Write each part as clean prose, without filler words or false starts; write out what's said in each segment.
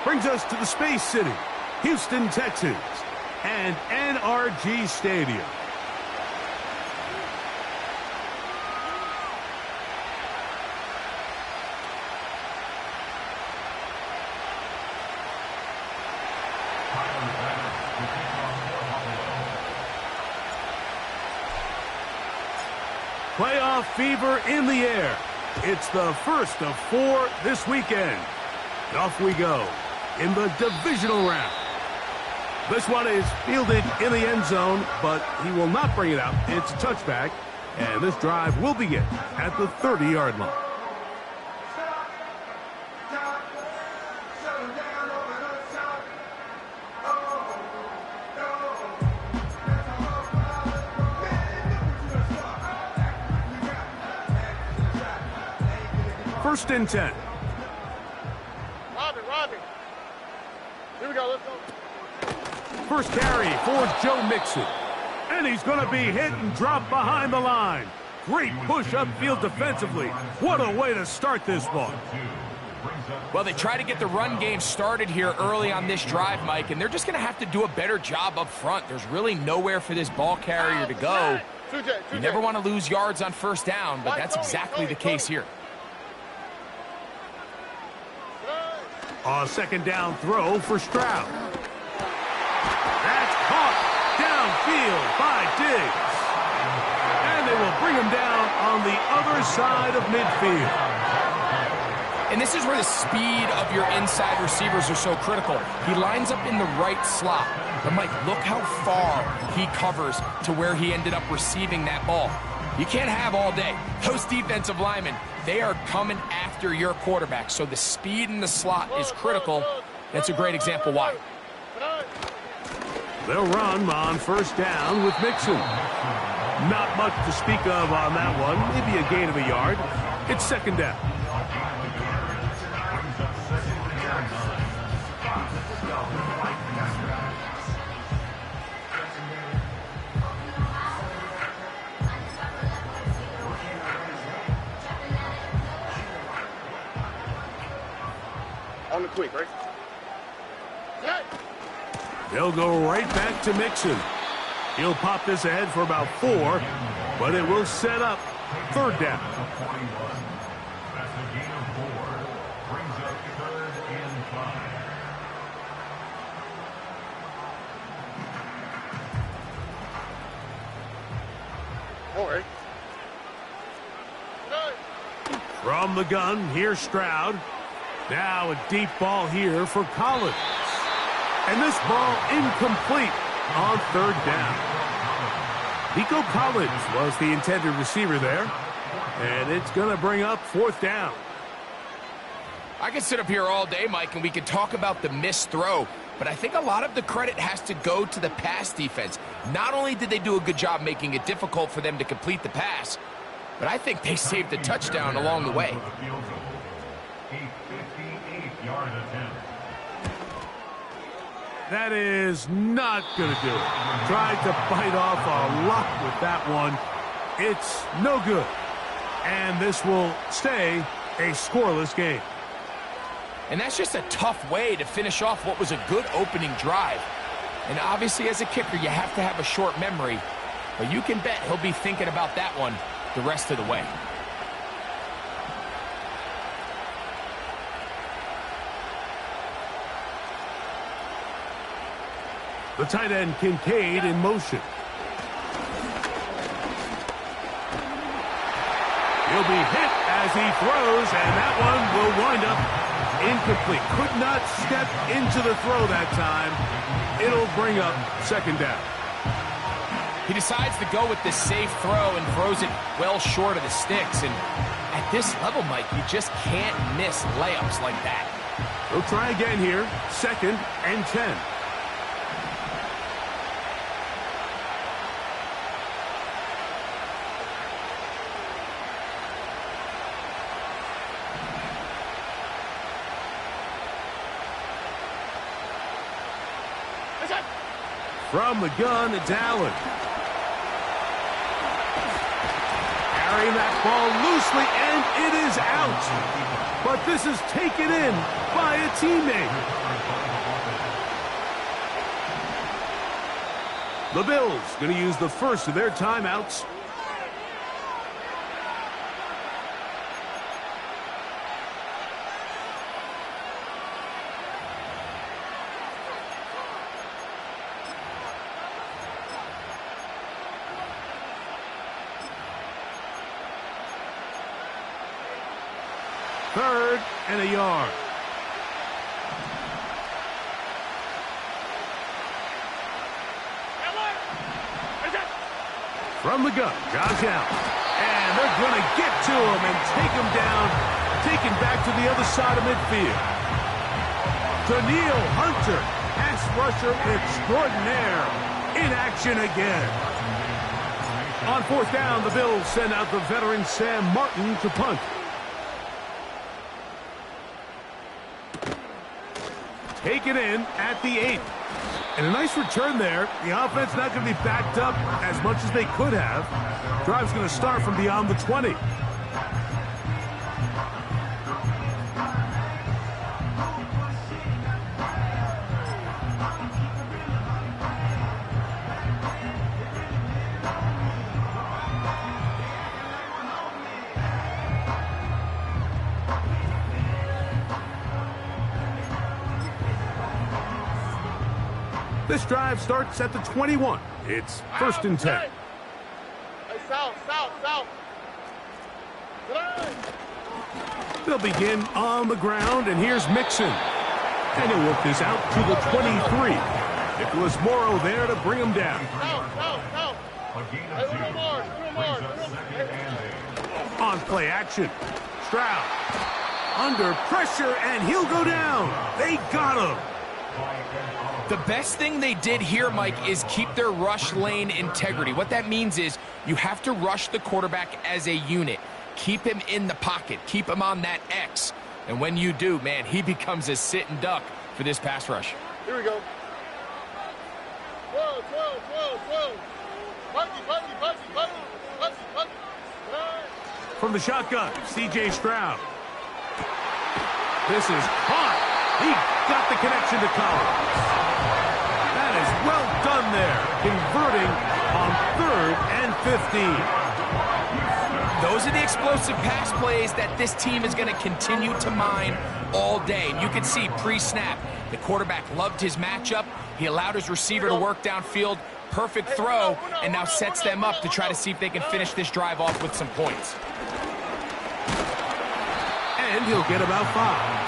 brings us to the Space City, Houston, Texas, and NRG Stadium. Playoff fever in the air. It's the first of 4 this weekend. Off we go in the divisional round. This one is fielded in the end zone, but he will not bring it out. It's a touchback, and this drive will begin at the 30-yard line. First and 10. Robbie. Here we go, let's go. First carry for Joe Mixon. And he's going to be hit and dropped behind the line. Great push upfield defensively. What a way to start this one. Well, they try to get the run game started here early on this drive, Mike, and they're just going to have to do a better job up front. There's really nowhere for this ball carrier to go. You never want to lose yards on first down, but that's exactly the case here. A second down throw for Stroud. That's caught downfield by Diggs. And they will bring him down on the other side of midfield. And this is where the speed of your inside receivers are so critical. He lines up in the right slot. But, Mike, look how far he covers to where he ended up receiving that ball. You can't have all day. Those defensive linemen, they are coming after your quarterback. So the speed in the slot is critical. That's a great example why. They'll run on first down with Mixon. Not much to speak of on that one. Maybe a gain of a yard. It's second down. On the quick, right? They'll go right back to Mixon. He'll pop this ahead for about 4, but it will set up third down. All right. From the gun, here's Stroud. Now a deep ball here for Collins. And this ball incomplete on third down. Nico Collins was the intended receiver there. And it's going to bring up fourth down. I could sit up here all day, Mike, and we could talk about the missed throw. But I think a lot of the credit has to go to the pass defense. Not only did they do a good job making it difficult for them to complete the pass, but I think they saved a touchdown along the way. That is not going to do it. Tried to bite off a lot with that one. It's no good. And this will stay a scoreless game. And that's just a tough way to finish off what was a good opening drive. And obviously, as a kicker, you have to have a short memory. But you can bet he'll be thinking about that one the rest of the way. The tight end, Kincaid, in motion. He'll be hit as he throws, and that one will wind up incomplete. Could not step into the throw that time. It'll bring up second down. He decides to go with the safe throw and throws it well short of the sticks. And at this level, Mike, you just can't miss layups like that. We'll try again here. Second and 10. From the gun, it's Allen. Carrying that ball loosely, and it is out. But this is taken in by a teammate. The Bills going to use the first of their timeouts. Third and a yard. From the gun, Josh Allen. And they're going to get to him and take him down, taken back to the other side of midfield. Danielle Hunter, pass rusher extraordinaire, in action again. On fourth down, the Bills send out the veteran Sam Martin to punt. Taken in at the 8. And a nice return there. The offense not going to be backed up as much as they could have. Drive's going to start from beyond the 20. This drive starts at the 21. It's first and 10. Hey, south. They'll begin on the ground, and here's Mixon. And he'll work this out to the 23. Nicholas Morrow there to bring him down. South. Hey, little more. On play action. Stroud. Under pressure, and he'll go down. They got him. The best thing they did here, Mike, is keep their rush lane integrity. What that means is you have to rush the quarterback as a unit. Keep him in the pocket. Keep him on that X. And when you do, man, he becomes a sitting duck for this pass rush. Here we go. 12. Pussy. From the shotgun, C.J. Stroud. This is hot. He got the connection to Collins. That is well done there, converting on 3rd and 15. Those are the explosive pass plays that this team is going to continue to mine all day. And you can see pre-snap, the quarterback loved his matchup. He allowed his receiver to work downfield. Perfect throw, and now sets them up to try to see if they can finish this drive off with some points. And he'll get about 5.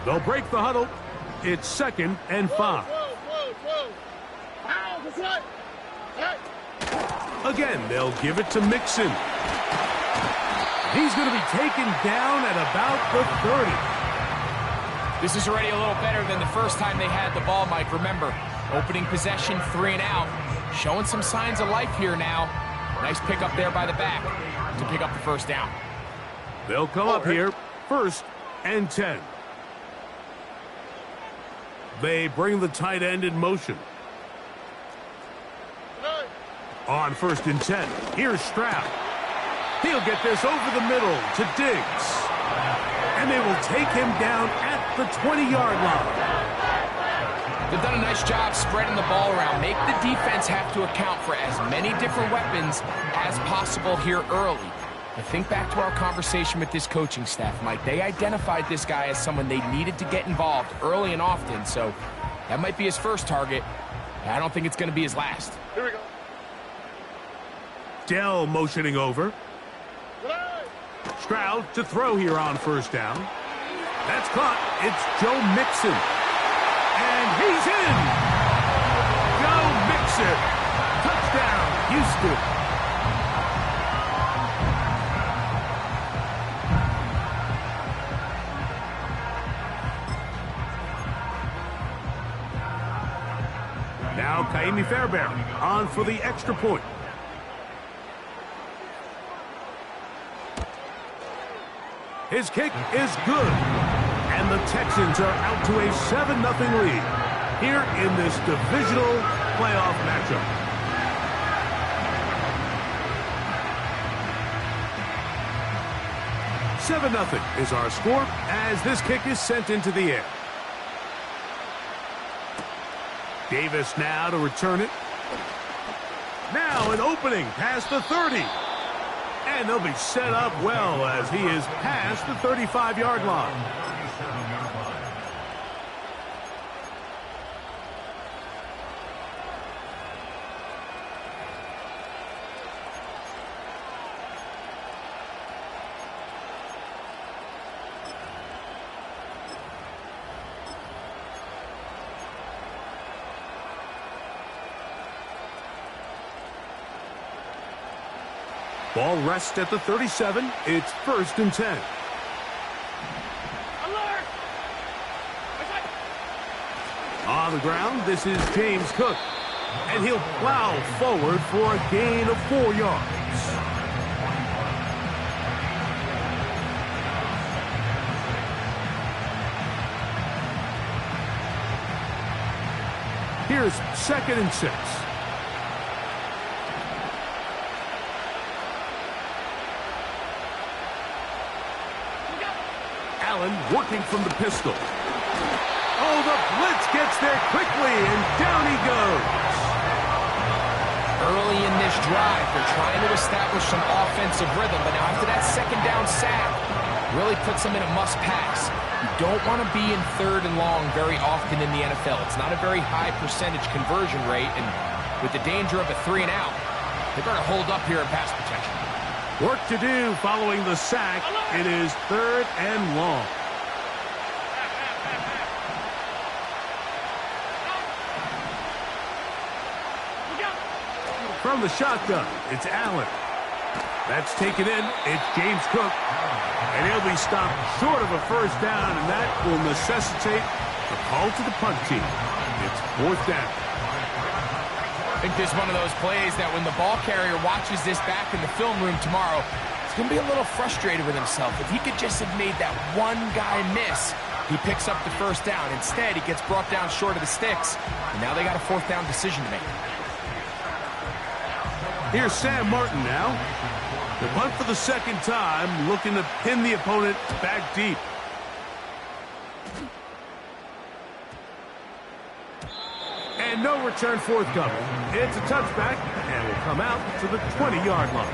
They'll break the huddle. It's 2nd and 5. Again, they'll give it to Mixon. He's going to be taken down at about the 30. This is already a little better than the first time they had the ball, Mike. Remember, opening possession, 3 and out. Showing some signs of life here now. Nice pickup there by the back to pick up the first down. They'll come up here, 1st and 10. They bring the tight end in motion. On 1st and 10, here's Stroud. He'll get this over the middle to Diggs. And they will take him down at the 20-yard line. They've done a nice job spreading the ball around. Make the defense have to account for as many different weapons as possible here early. I think back to our conversation with this coaching staff, Mike. They identified this guy as someone they needed to get involved early and often, so that might be his first target. I don't think it's going to be his last. Here we go. Dell motioning over. Stroud to throw here on 1st down. That's caught. It's Joe Mixon. And he's in. Joe Mixon. Touchdown, Houston. Now Kaimi Fairbairn on for the extra point. His kick is good. And And the Texans are out to a 7-0 lead here in this divisional playoff matchup. $7-0 is our score as this kick is sent into the air. Davis now to return it. Now an opening past the 30. And they'll be set up well as he is past the 35-yard line. Ball rests at the 37. It's 1st and 10. Alert! On the ground, this is James Cook. And he'll plow forward for a gain of 4 yards. Here's 2nd and 6. Allen working from the pistol. Oh, the blitz gets there quickly, and down he goes. Early in this drive, they're trying to establish some offensive rhythm, but now after that 2nd down sack, really puts them in a must-pass. You don't want to be in 3rd and long very often in the NFL. It's not a very high percentage conversion rate, and with the danger of a 3-and-out, they're going to hold up here in pass protection. Work to do following the sack. It is 3rd and long. From the shotgun, it's Allen. That's taken in. It's James Cook. And he'll be stopped short of a 1st down, and that will necessitate a call to the punt team. It's 4th down. I think this is one of those plays that when the ball carrier watches this back in the film room tomorrow, he's going to be a little frustrated with himself. If he could just have made that one guy miss, he picks up the 1st down. Instead, he gets brought down short of the sticks, and now they got a 4th down decision to make. Here's Sam Martin now. The punt for the 2nd time, looking to pin the opponent back deep. And no return forthcoming. It's a touchback, and will come out to the 20-yard line.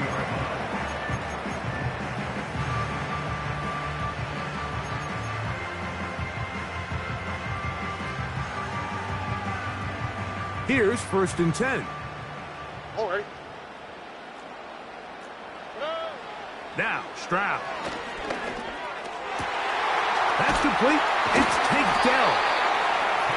Here's 1st and 10. All right. Now, Stroud. That's complete. It's takedown.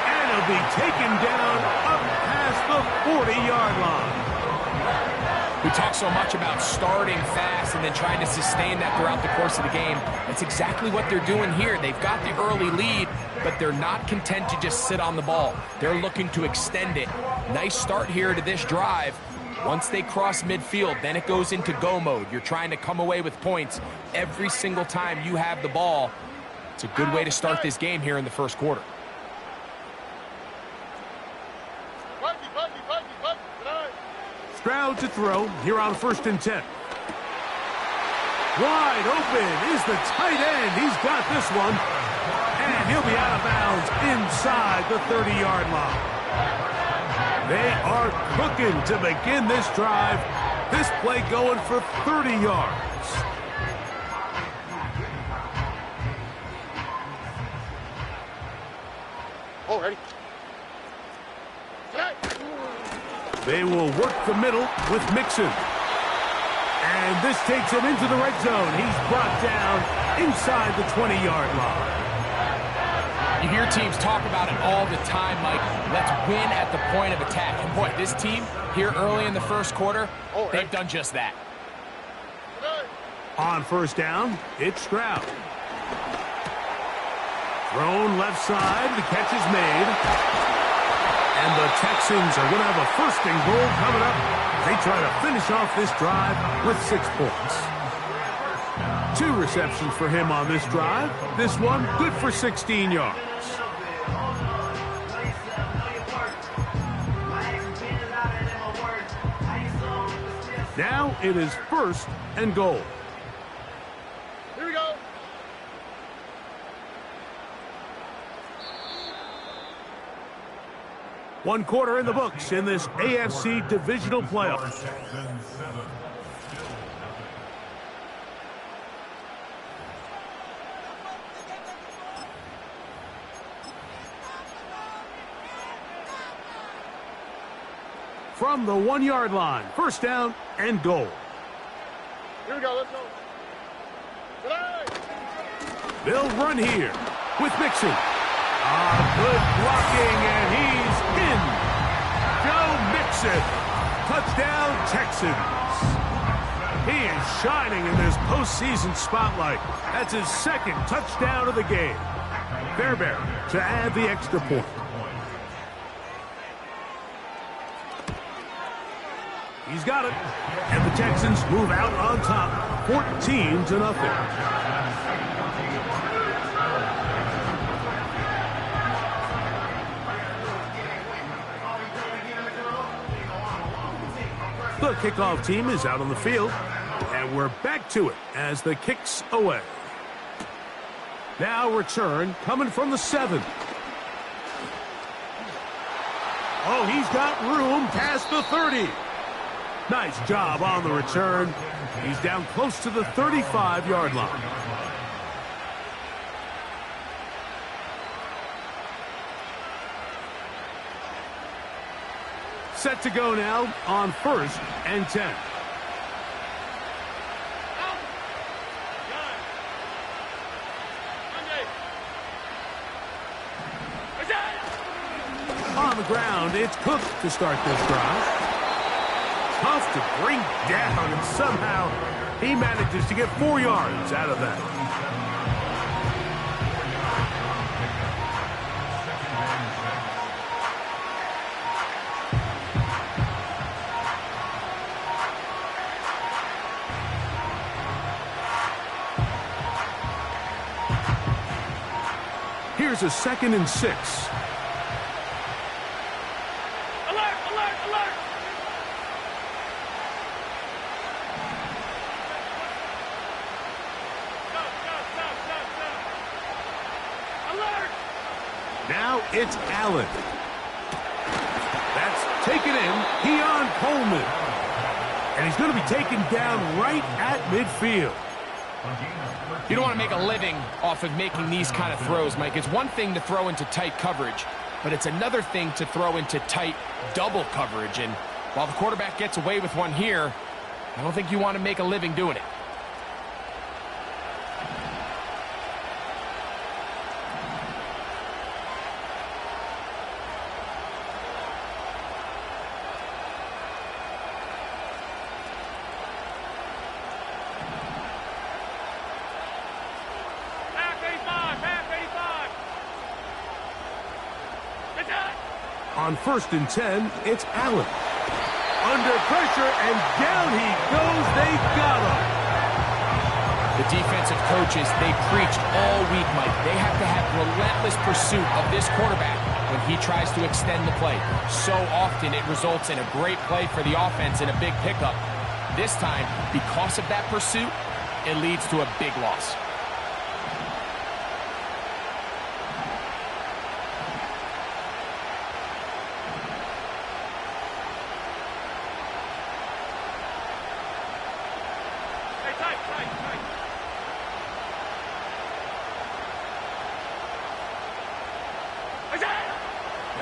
And it'll be taken down up past the 40-yard line. We talk so much about starting fast and then trying to sustain that throughout the course of the game. That's exactly what they're doing here. They've got the early lead, but they're not content to just sit on the ball. They're looking to extend it. Nice start here to this drive. Once they cross midfield, then it goes into go mode. You're trying to come away with points every single time you have the ball. It's a good way to start this game here in the 1st quarter. Stroud to throw here on 1st and 10. Wide open is the tight end. He's got this one. And he'll be out of bounds inside the 30-yard line. They are cooking to begin this drive. This play going for 30 yards. All ready. They will work the middle with Mixon. And this takes him into the red zone. He's brought down inside the 20-yard line. You hear teams talk about it all the time, Mike. Let's win at the point of attack. And boy, this team here early in the 1st quarter, they've done just that. On 1st down, it's Stroud. Thrown left side, the catch is made. And the Texans are going to have a 1st and goal coming up. They try to finish off this drive with 6 points. 2 receptions for him on this drive. This one good for 16 yards. Now it is 1st and goal. Here we go. One quarter in the books in this AFC divisional playoff. From the 1-yard line, 1st down and goal. Here we go. Let's go. Play. They'll run here with Mixon. Good blocking, and he's in. Joe Mixon. Touchdown, Texans. He is shining in this postseason spotlight. That's his 2nd touchdown of the game. Fairbairn to add the extra point. He's got it. And the Texans move out on top, 14-0. The kickoff team is out on the field, and we're back to it as the kick's away. Now return coming from the 7. Oh, he's got room past the 30. Nice job on the return. He's down close to the 35-yard line. Set to go now on 1st and 10. On the ground, it's Cook to start this drive. Tough to bring down, and somehow he manages to get 4 yards out of that. Here's a 2nd and 6. Alert! Alert! Alert! Alert! Now it's Allen. That's taken in. Keon Coleman. And he's going to be taken down right at midfield. You don't want to make a living off of making these kind of throws, Mike. It's one thing to throw into tight coverage, but it's another thing to throw into tight double coverage. And while the quarterback gets away with one here, I don't think you want to make a living doing it. On 1st and 10, it's Allen. Under pressure, and down he goes. They got him. The defensive coaches, they preached all week, Mike. They have to have relentless pursuit of this quarterback when he tries to extend the play. So often it results in a great play for the offense and a big pickup. This time, because of that pursuit, it leads to a big loss.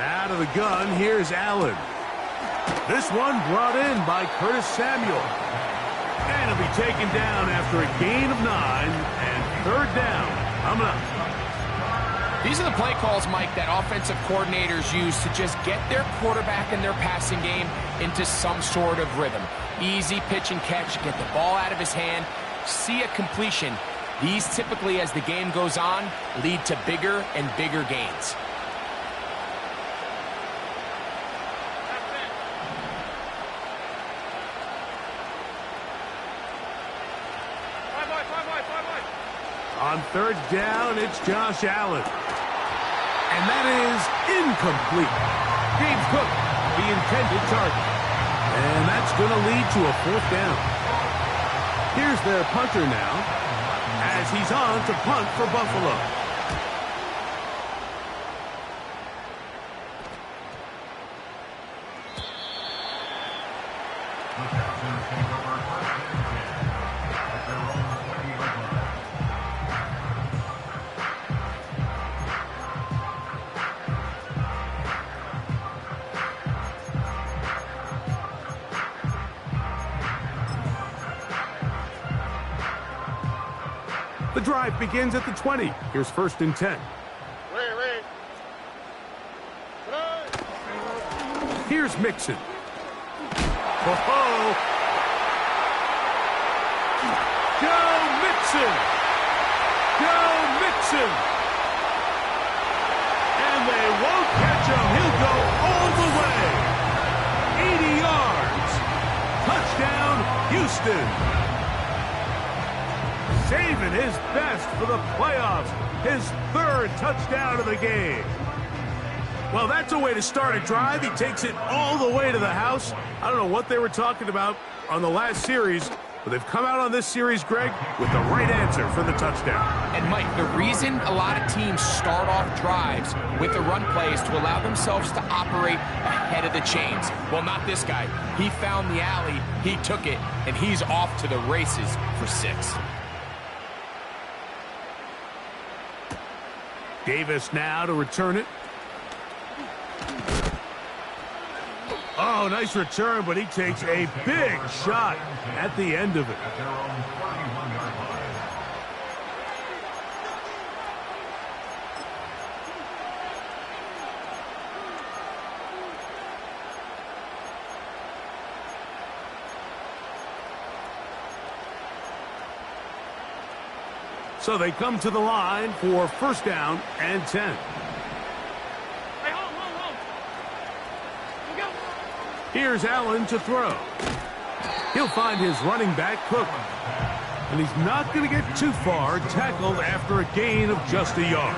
Out of the gun, here's Allen. This one brought in by Curtis Samuel. And he'll be taken down after a gain of 9 and 3rd down. Coming up. These are the play calls, Mike, that offensive coordinators use to just get their quarterback and their passing game into some sort of rhythm. Easy pitch and catch, get the ball out of his hand, see a completion. These typically, as the game goes on, lead to bigger and bigger gains. On third down, it's Josh Allen. And that is incomplete. James Cook, the intended target. And that's going to lead to a fourth down. Here's their punter now, as he's on to punt for Buffalo. The drive begins at the 20. Here's 1st and 10. Ray. Here's Mixon. Oh, Joe Mixon! Joe Mixon! And they won't catch him. He'll go all the way. 80 yards. Touchdown, Houston. Saving his best for the playoffs. His 3rd touchdown of the game. Well, that's a way to start a drive. He takes it all the way to the house. I don't know what they were talking about on the last series, but they've come out on this series, Greg, with the right answer for the touchdown. And, Mike, the reason a lot of teams start off drives with the run play is to allow themselves to operate ahead of the chains. Well, not this guy. He found the alley, he took it, and he's off to the races for 6. Davis now to return it. Oh, nice return, but he takes a big shot at the end of it. So they come to the line for 1st down and 10. Hey, hold. Here we go. Here's Allen to throw. He'll find his running back, Cook. And he's not going to get too far, tackled after a gain of just a yard.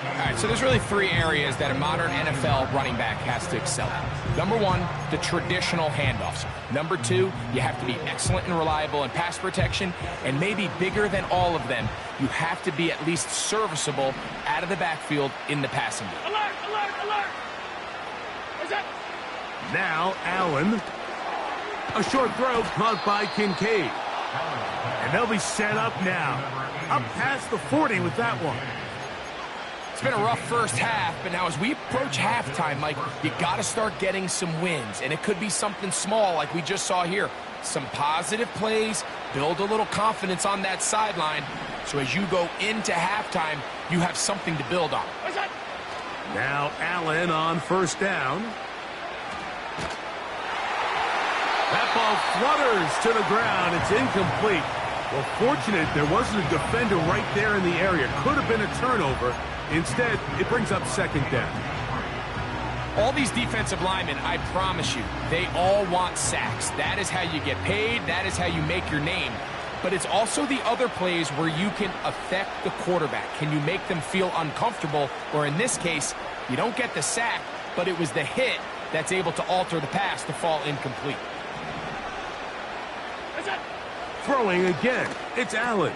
All right, so there's really 3 areas that a modern NFL running back has to excel at. Number 1, the traditional handoffs. Number 2, you have to be excellent and reliable in pass protection. And maybe bigger than all of them, you have to be at least serviceable out of the backfield in the passing game. Alert! What's that? Now Allen. A short throw caught by Kincaid. And they'll be set up now. Up past the 40 with that one. It's been a rough first half, but now as we approach halftime, Mike, you got to start getting some wins. And it could be something small like we just saw here. Some positive plays, build a little confidence on that sideline. So as you go into halftime, you have something to build on. What's that? Now Allen on 1st down. That ball flutters to the ground. It's incomplete. Well, fortunate there wasn't a defender right there in the area. Could have been a turnover. Instead, it brings up 2nd down. All these defensive linemen, I promise you, they all want sacks. That is how you get paid. That is how you make your name. But it's also the other plays where you can affect the quarterback. Can you make them feel uncomfortable? Or in this case, you don't get the sack, but it was the hit that's able to alter the pass to fall incomplete. Throwing again, it's Allen.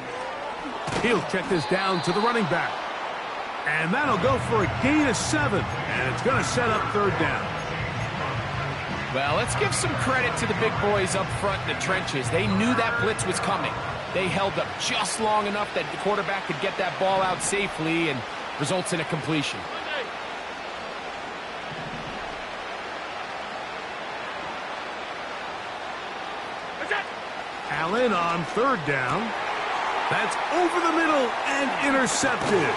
He'll check this down to the running back. And that'll go for a gain of 7. And it's going to set up 3rd down. Well, let's give some credit to the big boys up front in the trenches. They knew that blitz was coming. They held up just long enough that the quarterback could get that ball out safely and results in a completion. Allen on 3rd down. That's over the middle and intercepted.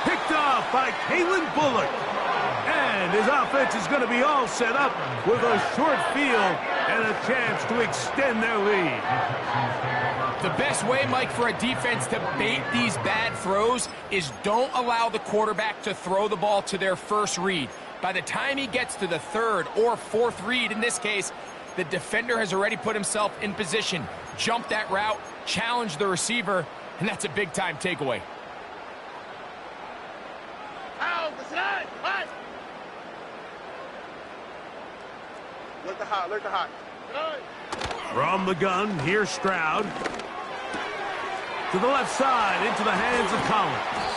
Picked off by Kalen Bullock. And his offense is going to be all set up with a short field and a chance to extend their lead. The best way, Mike, for a defense to bait these bad throws is don't allow the quarterback to throw the ball to their first read. By the time he gets to the 3rd or 4th read, in this case, the defender has already put himself in position, jumped that route, challenged the receiver, And that's a big-time takeaway. Alert the hot. From the gun, here's Stroud. To the left side, into the hands of Collins.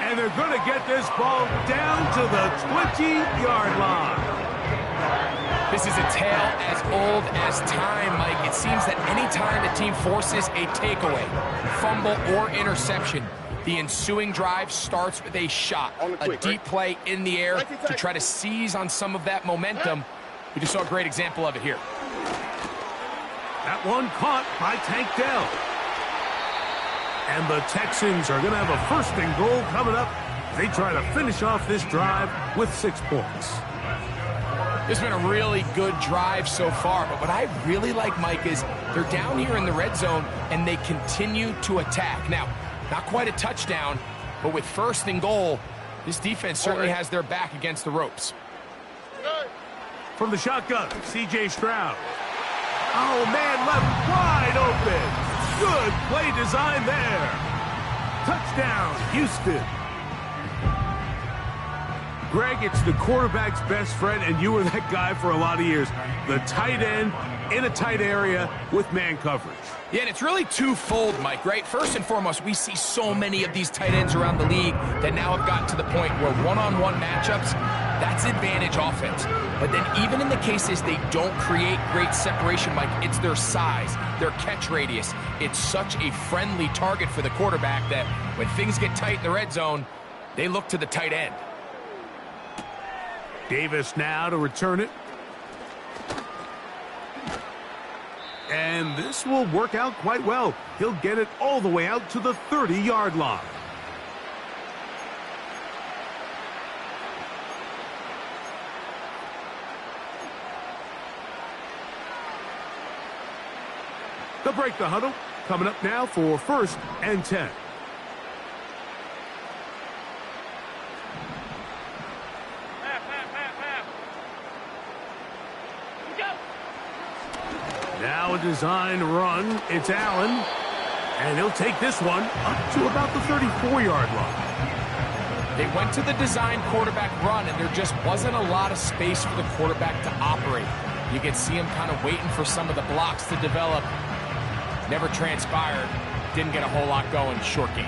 And they're going to get this ball down to the 20-yard line. This is a tale as old as time, Mike. It seems that any time a team forces a takeaway, fumble, or interception, the ensuing drive starts with a shot, a deep play in the air to try to seize on some of that momentum. We just saw a great example of it here. That one caught by Tank Dell. And the Texans are going to have a first and goal coming up. They try to finish off this drive with 6 points. It's been a really good drive so far, but what I really like, Mike, is they're down here in the red zone, and they continue to attack. Now, not quite a touchdown, but with first and goal, this defense certainly has their back against the ropes. From the shotgun, C.J. Stroud. Oh, man, left wide open. Good play design there. Touchdown, Houston. Greg, it's the quarterback's best friend, and you were that guy for a lot of years. The tight end in a tight area with man coverage. Yeah, and it's really twofold, Mike, right? First and foremost, we see so many of these tight ends around the league that now have gotten to the point where one-on-one matchups, that's advantage offense. But then even in the cases they don't create great separation, Mike, it's their size, their catch radius. It's such a friendly target for the quarterback that when things get tight in the red zone, they look to the tight end. Davis now to return it. And this will work out quite well. He'll get it all the way out to the 30-yard line. They'll break the huddle. Coming up now for 1st and 10. Now a design run. It's Allen. And he'll take this one up to about the 34-yard line. They went to the design quarterback run, and there just wasn't a lot of space for the quarterback to operate. You could see him kind of waiting for some of the blocks to develop. Never transpired. Didn't get a whole lot going. Short game.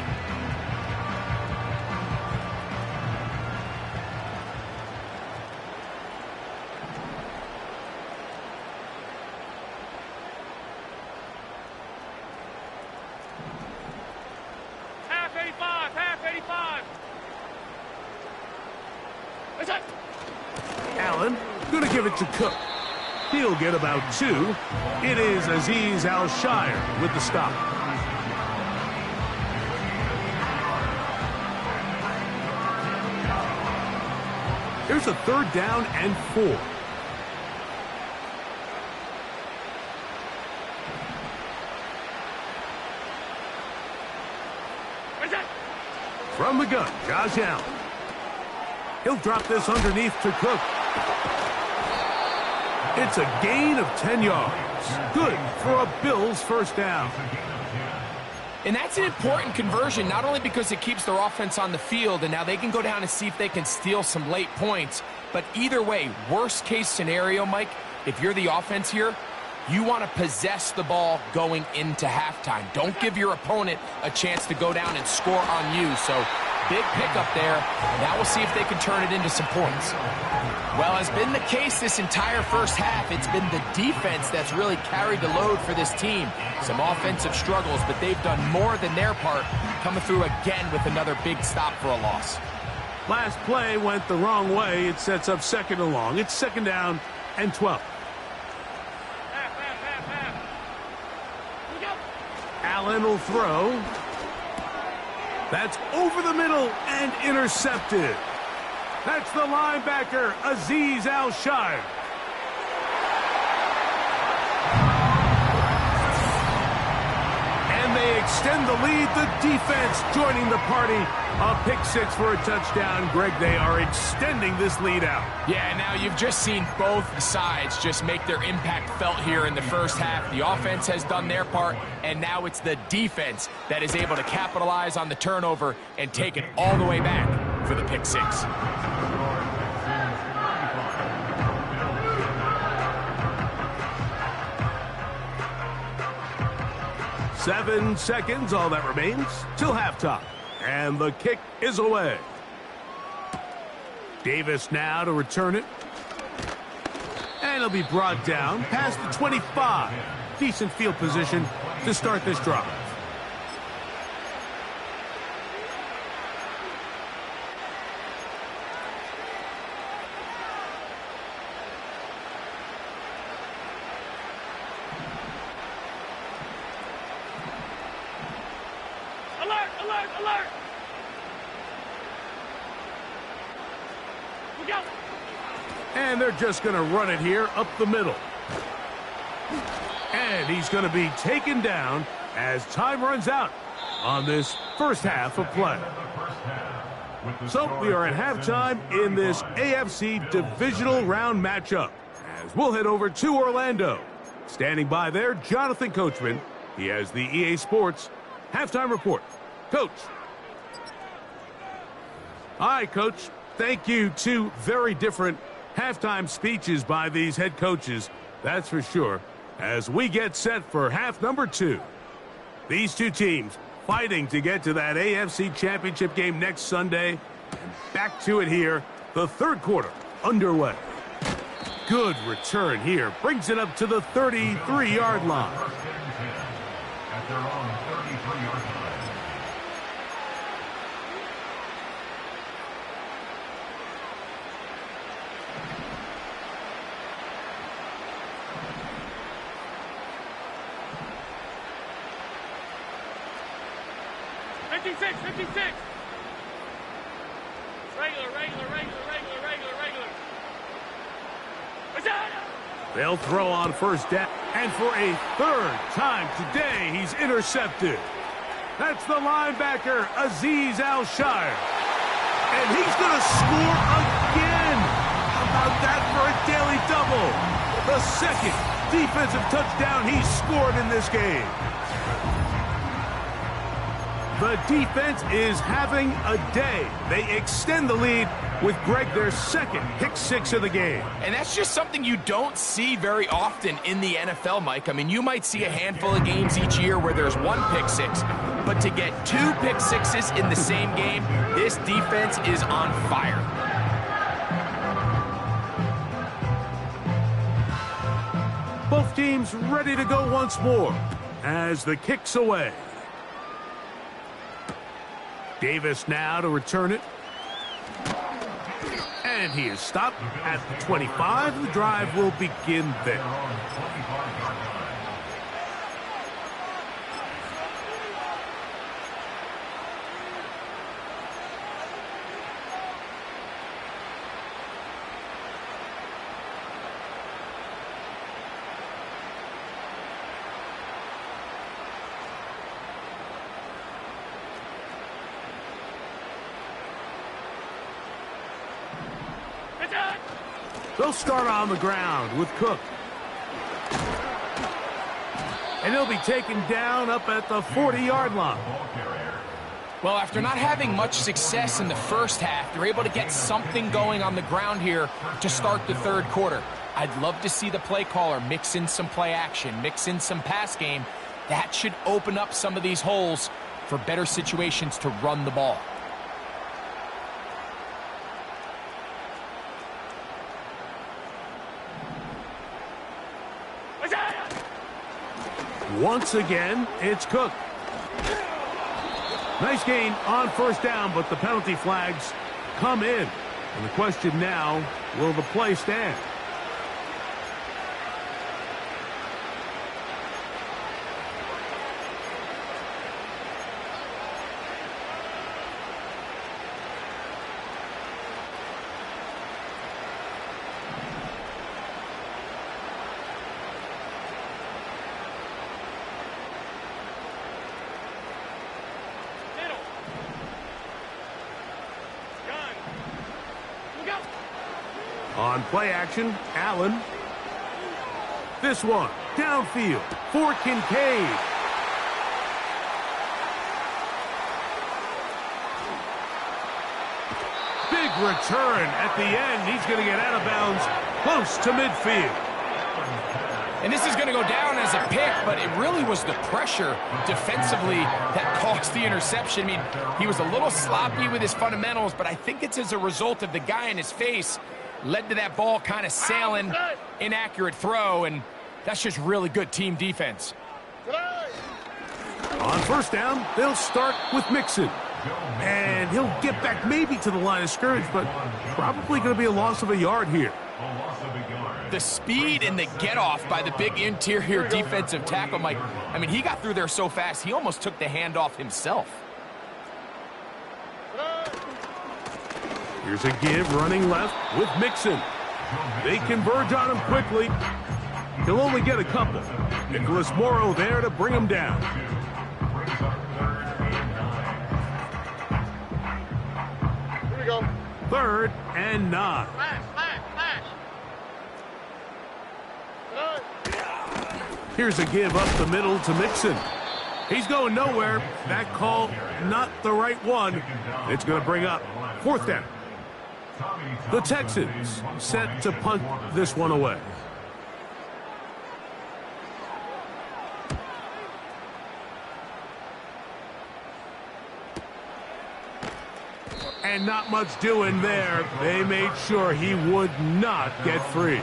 Allen gonna give it to Cook. He'll get about 2. It is Azeez Al-Shire with the stop. Here's a 3rd down and 4. From the gun, Josh Allen. He'll drop this underneath to Cook. It's a gain of 10 yards. Good for a Bills first down. And that's an important conversion, not only because it keeps their offense on the field, and now they can go down and see if they can steal some late points. But either way, worst case scenario, Mike, if you're the offense here, you want to possess the ball going into halftime. Don't give your opponent a chance to go down and score on you. So big pickup there. Now we'll see if they can turn it into some points. Well, has been the case this entire first half. It's been the defense that's really carried the load for this team. Some offensive struggles, but they've done more than their part, coming through again with another big stop for a loss. Last play went the wrong way. It sets up 2nd and long. It's 2nd down and 12. Allen will throw. That's over the middle and intercepted. That's the linebacker, Azeez Al-Shire. And they they extend the lead. The defense joining the party. A pick six for a touchdown. Greg, they are extending this lead out. Yeah, now you've just seen both sides just make their impact felt here in the first half. The offense has done their part, and now it's the defense that is able to capitalize on the turnover and take it all the way back for the pick six. 7 seconds, all that remains, till halftime. And the kick is away. Davis now to return it. And it'll be brought down past the 25. Decent field position to start this drive. Alert! Alert! Alert! Look out! And they're just going to run it here up the middle. And he's going to be taken down as time runs out on this first half of play. So we are at halftime in this AFC divisional round matchup as we'll head over to Orlando. Standing by there, Jonathan Coachman. He has the EA Sports halftime report. Coach. All right, Coach. Thank you. Two very different halftime speeches by these head coaches, that's for sure, as we get set for half number 2. These two teams fighting to get to that AFC Championship game next Sunday. And back to it here, the third quarter underway. Good return here, brings it up to the 33-yard line. At their own 33-yard line. They'll throw on first down. And for a third time today, he's intercepted. That's the linebacker, Azeez Al-Shire. And he's going to score again. How about that for a daily double? The second defensive touchdown he's scored in this game. The defense is having a day. They extend the lead with Greg, their second pick six of the game. And that's just something you don't see very often in the NFL, Mike. I mean, you might see a handful of games each year where there's one pick six, but to get 2 pick sixes in the same game, this defense is on fire. Both teams ready to go once more as the kick's away. Davis now to return it. And he is stopped at the 25. The drive will begin there. They'll start on the ground with Cook. And he'll be taken down up at the 40-yard line. Well, after not having much success in the first half, they're able to get something going on the ground here to start the third quarter. I'd love to see the play caller mix in some play action, mix in some pass game. That should open up some of these holes for better situations to run the ball. Once again, it's Cook. Nice gain on first down, but the penalty flags come in. And the question now, will the play stand? On play action, Allen. This one, downfield for Kincaid. Big return at the end. He's going to get out of bounds close to midfield. And this is going to go down as a pick, but it really was the pressure defensively that caused the interception. I mean, he was a little sloppy with his fundamentals, but I think it's as a result of the guy in his face led to that ball kind of sailing, inaccurate throw, and that's just really good team defense. On first down, they'll start with Mixon. And he'll get back maybe to the line of scrimmage, but probably going to be a loss of a yard here. The speed and the get-off by the big interior defensive tackle, Mike. I mean, he got through there so fast, he almost took the handoff himself. Here's a give running left with Mixon. They converge on him quickly. He'll only get a couple. Nicholas Morrow there to bring him down. Here we go. 3rd and 9. Flash. Here's a give up the middle to Mixon. He's going nowhere. That call, not the right one. It's going to bring up 4th down. The Texans set to punt this one away. And not much doing there. They made sure he would not get free.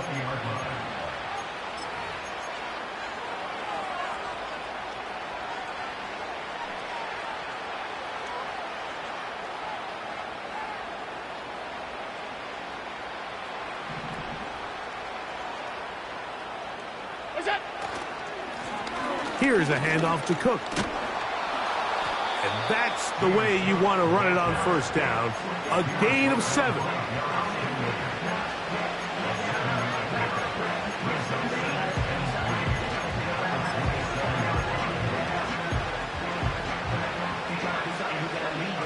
Here's a handoff to Cook. And that's the way you want to run it on first down. A gain of 7.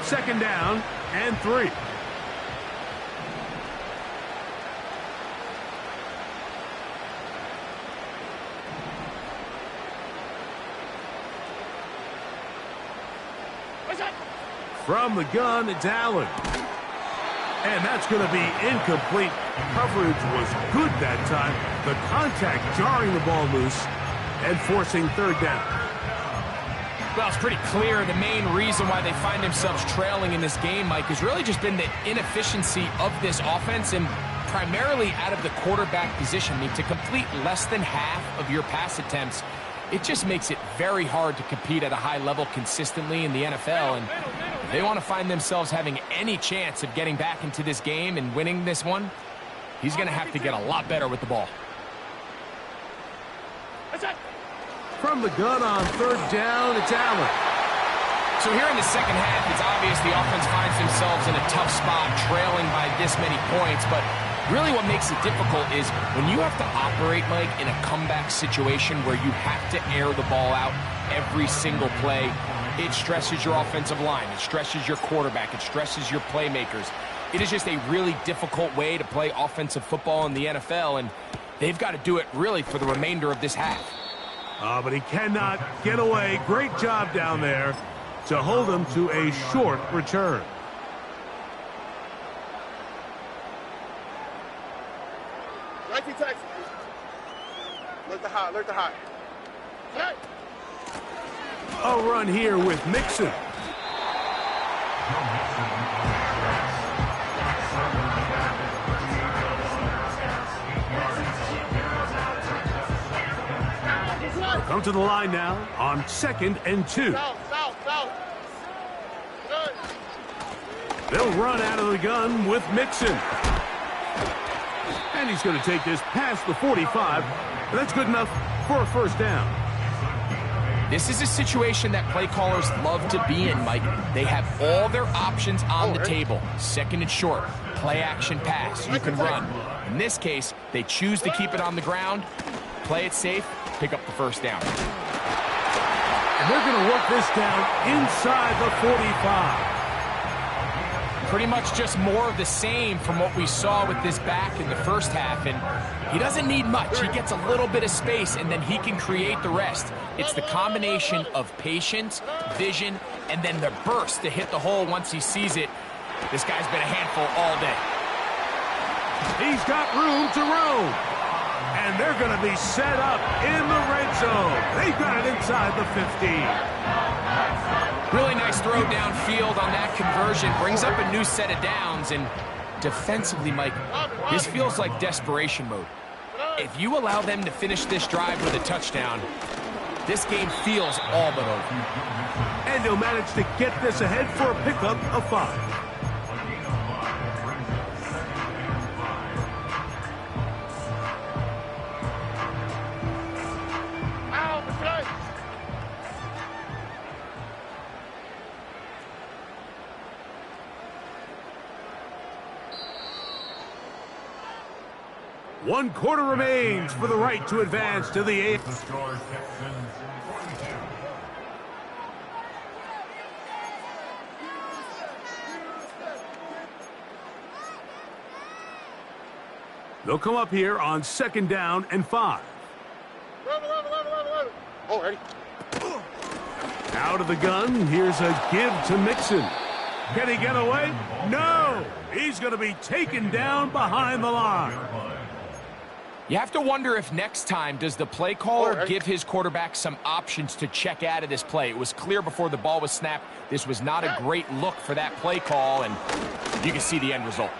Second down and 3. From the gun, it's Allen. And that's going to be incomplete. Coverage was good that time. The contact jarring the ball loose and forcing 3rd down. Well, it's pretty clear the main reason why they find themselves trailing in this game, Mike, has really just been the inefficiency of this offense and primarily out of the quarterback position. I mean, to complete less than half of your pass attempts, it just makes it very hard to compete at a high level consistently in the NFL. And if they want to find themselves having any chance of getting back into this game and winning this one, he's going to have to get a lot better with the ball. From the gun on 3rd down, it's Allen. So here in the second half, it's obvious the offense finds themselves in a tough spot, trailing by this many points, but really what makes it difficult is when you have to operate, Mike, in a comeback situation where you have to air the ball out every single play, it stresses your offensive line, it stresses your quarterback, it stresses your playmakers. It is just a really difficult way to play offensive football in the NFL, and they've got to do it really for the remainder of this half. But he cannot get away. Great job down there to hold him to a short return. Alert the hot. A run here with Mixon. Come to the line now on 2nd and 2. South. They'll run out of the gun with Mixon. And he's going to take this past the 45. That's good enough for a 1st down. This is a situation that play callers love to be in, Mike. They have all their options on the table. 2nd and short, play action pass, you can run. In this case, they choose to keep it on the ground, play it safe, pick up the 1st down. And they're going to work this down inside the 45. pretty much just more of the same from what we saw with this back in the first half, and he doesn't need much. He gets a little bit of space, and then he can create the rest. It's the combination of patience, vision, and then the burst to hit the hole once he sees it. This guy's been a handful all day. He's got room to roam. And they're going to be set up in the red zone. They've got it inside the 15. Really nice throw downfield on that conversion. Brings up a new set of downs. And defensively, Mike, this feels like desperation mode. If you allow them to finish this drive with a touchdown, this game feels all but over. And he'll manage to get this ahead for a pickup of 5. One quarter remains for the right to advance to the 8th. The score, Texans 42. They'll come up here on 2nd down and 5. Oh, ready? Out of the gun, here's a give to Mixon. Can he get away? No! He's going to be taken down behind the line. You have to wonder if next time does the play caller give his quarterback some options to check out of this play. It was clear before the ball was snapped this was not a great look for that play call, and you can see the end result.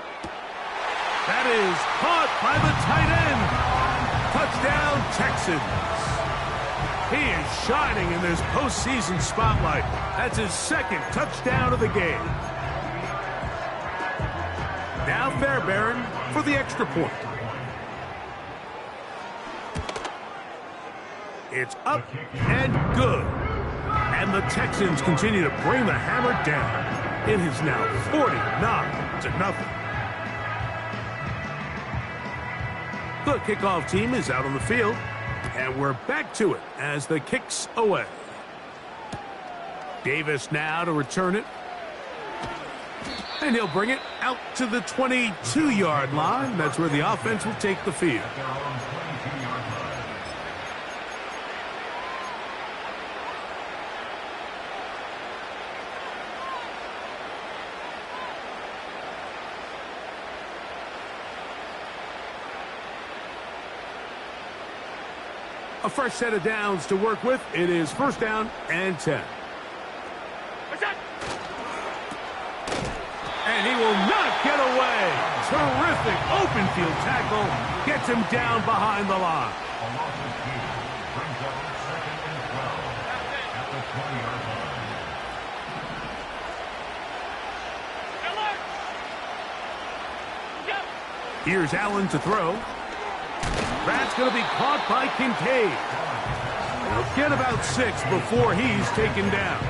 That is caught by the tight end. Touchdown, Texans. He is shining in this postseason spotlight. That's his 2nd touchdown of the game. Now Fairbairn for the extra point. It's up and good. And the Texans continue to bring the hammer down. It is now 49-0. The kickoff team is out on the field. And we're back to it as the kick's away. Davis now to return it. And he'll bring it out to the 22-yard line. That's where the offense will take the field. A fresh set of downs to work with. It is 1st down and 10. And he will not get away. Terrific open field tackle. Gets him down behind the line. A loss of 2 brings up 2nd and 12 at the 20-yard line. Here's Allen to throw. That's going to be caught by Kincaid. He'll get about 6 before he's taken down.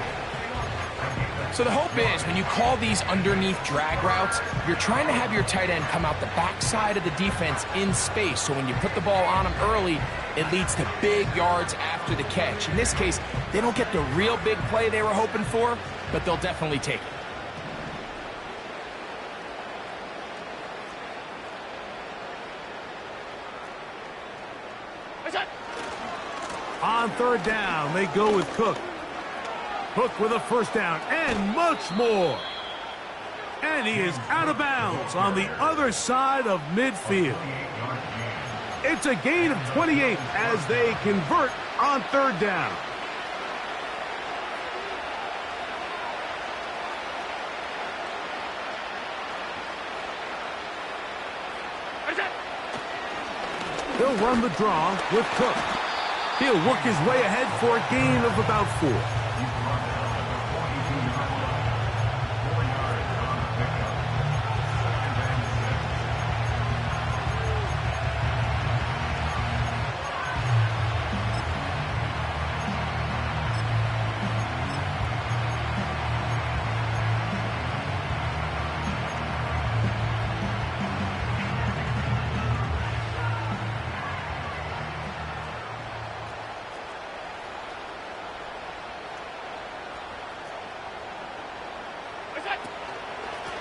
So the hope is when you call these underneath drag routes, you're trying to have your tight end come out the backside of the defense in space. So when you put the ball on him early, it leads to big yards after the catch. In this case, they don't get the real big play they were hoping for, but they'll definitely take it. On 3rd down, they go with Cook. Cook with a 1st down and much more. And he is out of bounds on the other side of midfield. It's a gain of 28 as they convert on 3rd down. They'll run the draw with Cook. He'll work his way ahead for a gain of about 4.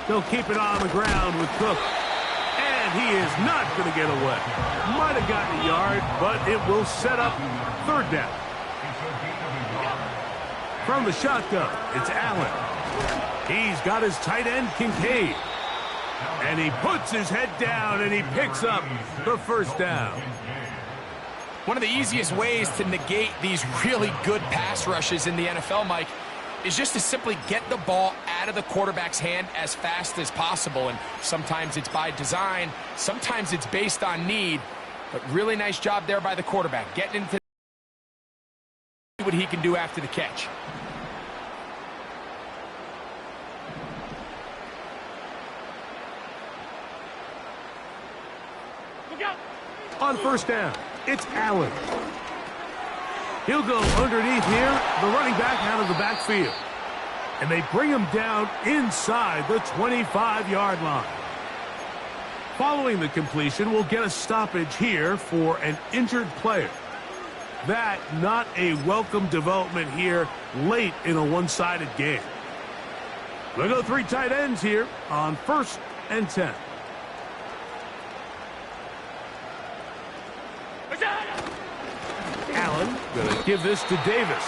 They'll keep it on the ground with Cook. And he is not going to get away. Might have gotten a yard, but it will set up third down. From the shotgun, it's Allen. He's got his tight end, Kincaid. And he puts his head down and he picks up the first down. One of the easiest ways to negate these really good pass rushes in the NFL, Mike, is just to simply get the ball out of the quarterback's hand as fast as possible. And sometimes it's by design, sometimes it's based on need. But really nice job there by the quarterback, getting into what he can do after the catch. On first down, it's Allen. He'll go underneath here, the running back out of the backfield. And they bring him down inside the 25-yard line. Following the completion, we'll get a stoppage here for an injured player. That not a welcome development here late in a one-sided game. We'll go three tight ends here on 1st and 10. Allen going to give this to Davis.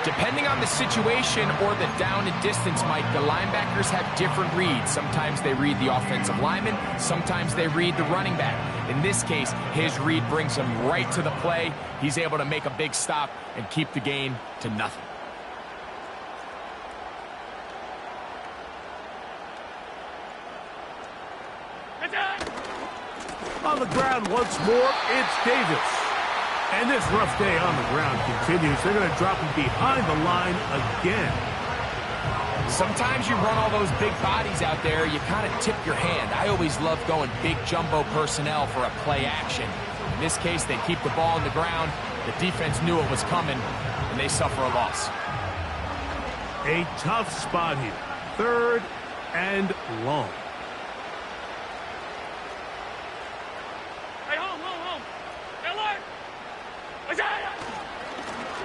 Depending on the situation or the down and distance, Mike, the linebackers have different reads. Sometimes they read the offensive lineman, sometimes they read the running back. In this case, his read brings him right to the play. He's able to make a big stop and keep the gain to nothing. On the ground once more, it's Davis. And this rough day on the ground continues. They're going to drop him behind the line again. Sometimes you run all those big bodies out there, you kind of tip your hand. I always love going big jumbo personnel for a play action. In this case, they keep the ball on the ground. The defense knew it was coming, and they suffer a loss. A tough spot here. 3rd and long.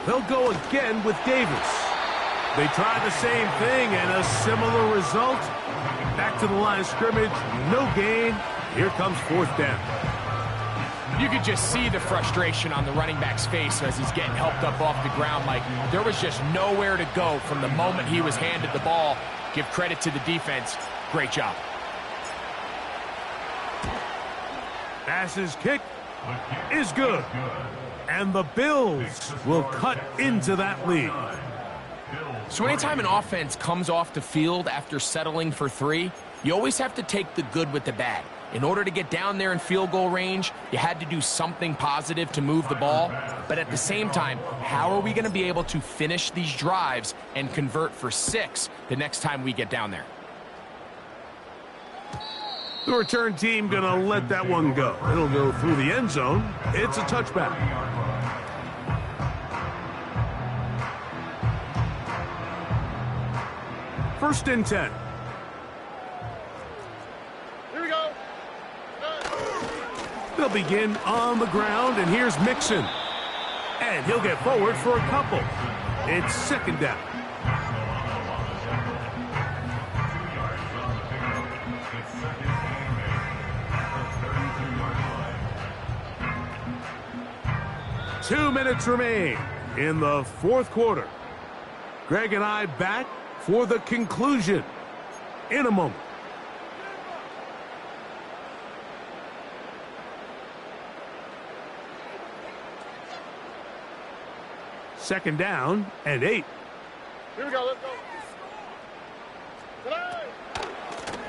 They'll go again with Davis. They try the same thing and a similar result. Back to the line of scrimmage, no gain. Here comes 4th down. You could just see the frustration on the running back's face as he's getting helped up off the ground. Like, there was just nowhere to go from the moment he was handed the ball. Give credit to the defense. Great job. Pass's kick is good. And the Bills will cut into that lead. So anytime an offense comes off the field after settling for 3, you always have to take the good with the bad. In order to get down there in field goal range, you had to do something positive to move the ball. But at the same time, how are we going to be able to finish these drives and convert for 6 the next time we get down there? The return team going to let that one go. It'll go through the end zone. It's a touchback. First and 10. Here we go. They'll begin on the ground, and here's Mixon. And he'll get forward for a couple. It's 2nd down. Two minutes remain in the 4th quarter. Greg and I back for the conclusion in a moment. Second down and 8. Here we go. Let's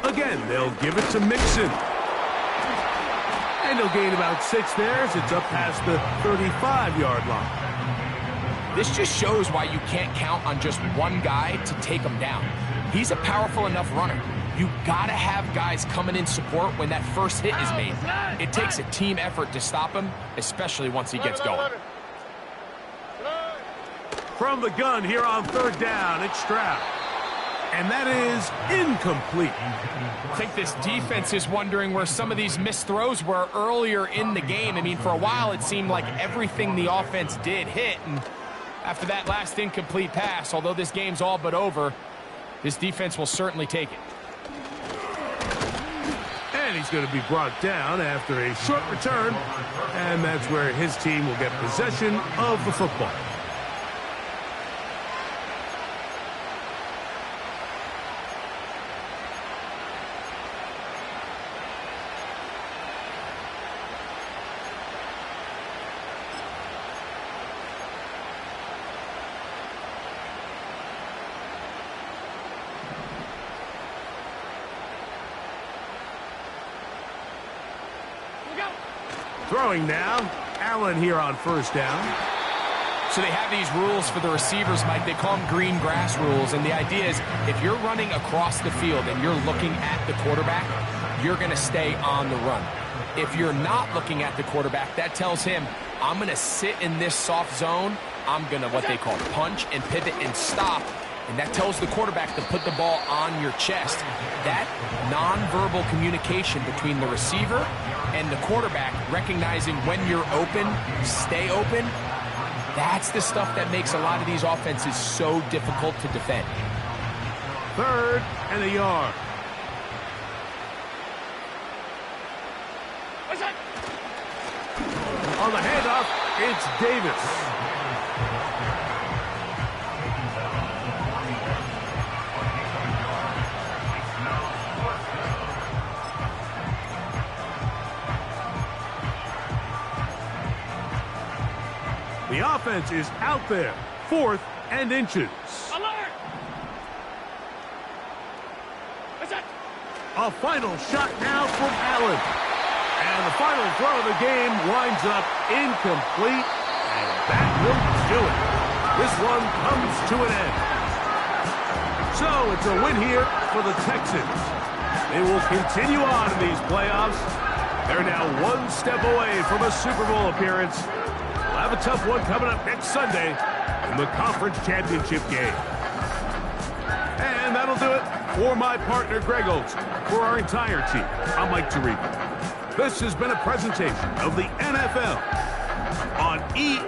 go. Again, they'll give it to Mixon. And he'll gain about 6 there as it's up past the 35-yard line. This just shows why you can't count on just one guy to take him down. He's a powerful enough runner. You gotta have guys coming in support when that first hit is made. It takes a team effort to stop him, especially once he gets going. From the gun here on 3rd down, it's Stroud. And that is incomplete. I think this defense is wondering where some of these missed throws were earlier in the game. I mean, for a while it seemed like everything the offense did hit, and after that last incomplete pass, although this game's all but over, this defense will certainly take it. And he's going to be brought down after a short return, and that's where his team will get possession of the football. Throwing now, Allen here on first down. So they have these rules for the receivers, Mike. They call them green grass rules. And the idea is if you're running across the field and you're looking at the quarterback, you're going to stay on the run. If you're not looking at the quarterback, that tells him, I'm going to sit in this soft zone. I'm going to what they call punch and pivot and stop. And that tells the quarterback to put the ball on your chest. That nonverbal communication between the receiver and the quarterback, recognizing when you're open, stay open, that's the stuff that makes a lot of these offenses so difficult to defend. 3rd and a yard. On the handoff, it's Davis. The offense is out there, 4th and inches. Alert! A final shot now from Allen. And the final throw of the game winds up incomplete, and that will do it. This one comes to an end. So it's a win here for the Texans. They will continue on in these playoffs. They're now one step away from a Super Bowl appearance. We'll have a tough one coming up next Sunday in the conference championship game. And that'll do it for my partner, Greg Olson. For our entire team, I'm Mike Tirico. This has been a presentation of the NFL on EA.